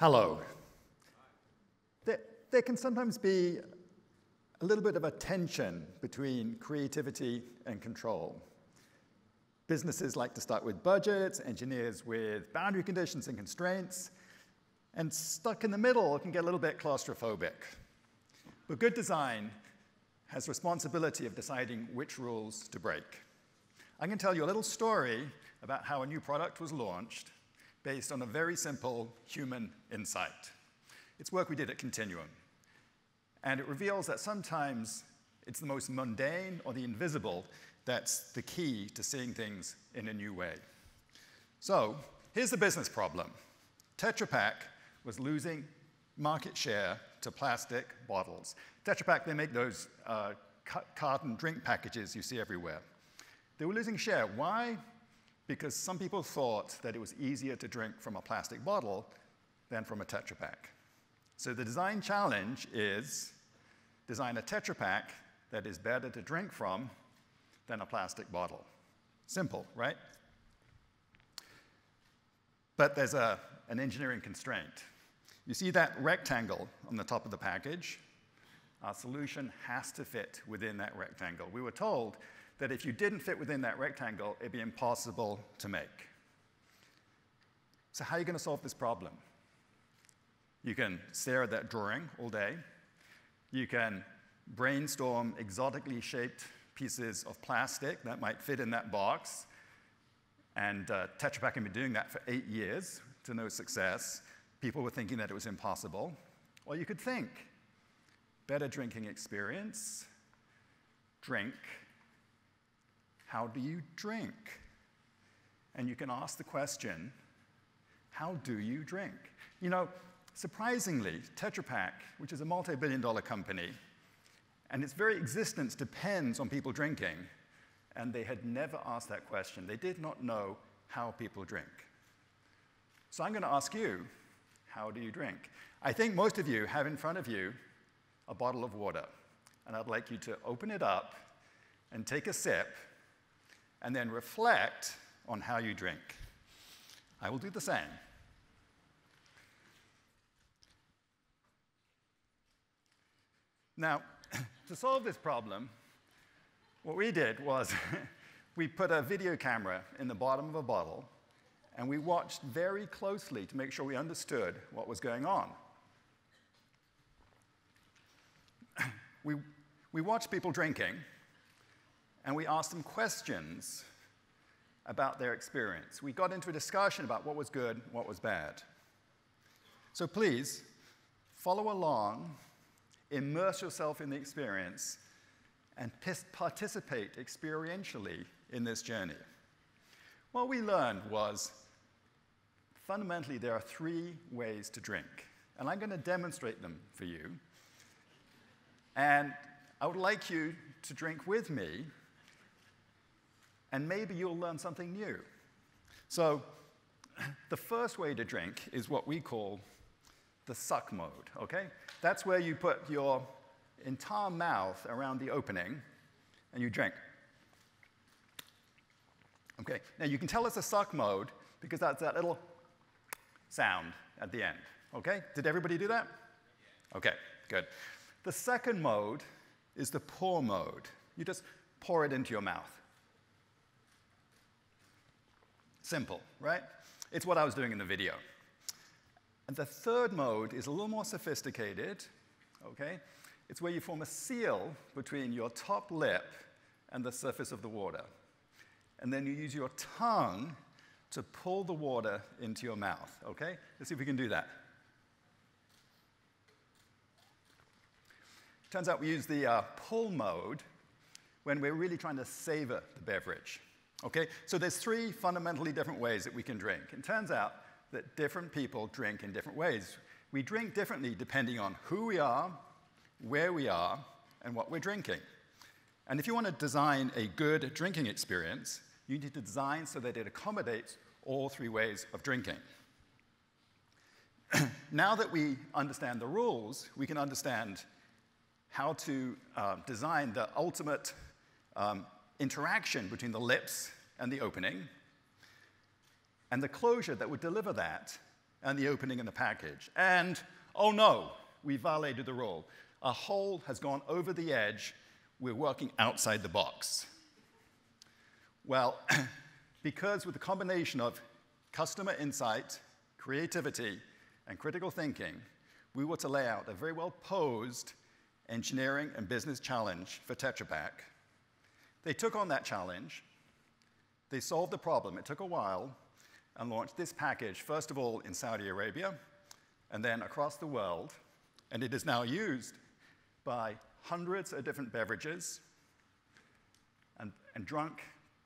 Hello. There can sometimes be a little bit of a tension between creativity and control. Businesses like to start with budgets, engineers with boundary conditions and constraints, and stuck in the middle can get a little bit claustrophobic. But good design has responsibility of deciding which rules to break. I'm going to tell you a little story about how a new product was launched based on a very simple human insight. It's work we did at Continuum. And it reveals that sometimes it's the most mundane or the invisible that's the key to seeing things in a new way. So here's the business problem. Tetra Pak was losing market share to plastic bottles. Tetra Pak, they make those carton drink packages you see everywhere. They were losing share. Why? Because some people thought that it was easier to drink from a plastic bottle than from a Tetra Pak. So the design challenge is design a Tetra Pak that is better to drink from than a plastic bottle. Simple, right? But there's an engineering constraint. You see that rectangle on the top of the package? Our solution has to fit within that rectangle. We were told that if you didn't fit within that rectangle, it'd be impossible to make. So how are you going to solve this problem? You can stare at that drawing all day. You can brainstorm exotically shaped pieces of plastic that might fit in that box. And Tetra Pak had been doing that for 8 years to no success. People were thinking that it was impossible. Or you could think, better drinking experience, drink. How do you drink? And you can ask the question, how do you drink? You know, surprisingly, Tetra Pak, which is a multi-billion-dollar company, and its very existence depends on people drinking, and they had never asked that question. They did not know how people drink. So I'm going to ask you, how do you drink? I think most of you have in front of you a bottle of water, and I'd like you to open it up and take a sip, and then reflect on how you drink. I will do the same. Now, to solve this problem, what we did was we put a video camera in the bottom of a bottle, and we watched very closely to make sure we understood what was going on. We watched people drinking, and we asked them questions about their experience. We got into a discussion about what was good, what was bad. So please, follow along, immerse yourself in the experience, and participate experientially in this journey. What we learned was, fundamentally, there are 3 ways to drink. And I'm going to demonstrate them for you. And I would like you to drink with me, and maybe you'll learn something new. So the first way to drink is what we call the suck mode, okay? That's where you put your entire mouth around the opening, and you drink. Okay, now you can tell it's a suck mode because that's that little sound at the end, okay? Did everybody do that? Okay, good. The second mode is the pour mode. You just pour it into your mouth. Simple, right? It's what I was doing in the video. And the third mode is a little more sophisticated, okay? It's where you form a seal between your top lip and the surface of the water. And then you use your tongue to pull the water into your mouth, okay? Let's see if we can do that. Turns out we use the pull mode when we're really trying to savor the beverage, okay? So there's 3 fundamentally different ways that we can drink. It turns out that different people drink in different ways. We drink differently depending on who we are, where we are, and what we're drinking. And if you want to design a good drinking experience, you need to design so that it accommodates all 3 ways of drinking. Now that we understand the rules, we can understand how to design the ultimate interaction between the lips and the opening, and the closure that would deliver that, and the opening in the package. And, oh no, we violated the rule. A hole has gone over the edge. We're working outside the box. Well, because with the combination of customer insight, creativity, and critical thinking, we were to lay out a very well-posed engineering and business challenge for Tetra Pak. They took on that challenge. They solved the problem. It took a while, and launched this package, first of all in Saudi Arabia, and then across the world. And it is now used by hundreds of different beverages and drunk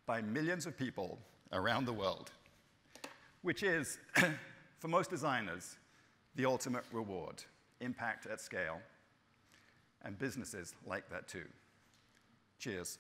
by millions of people around the world, which is, for most designers, the ultimate reward, impact at scale. And businesses like that too. Cheers.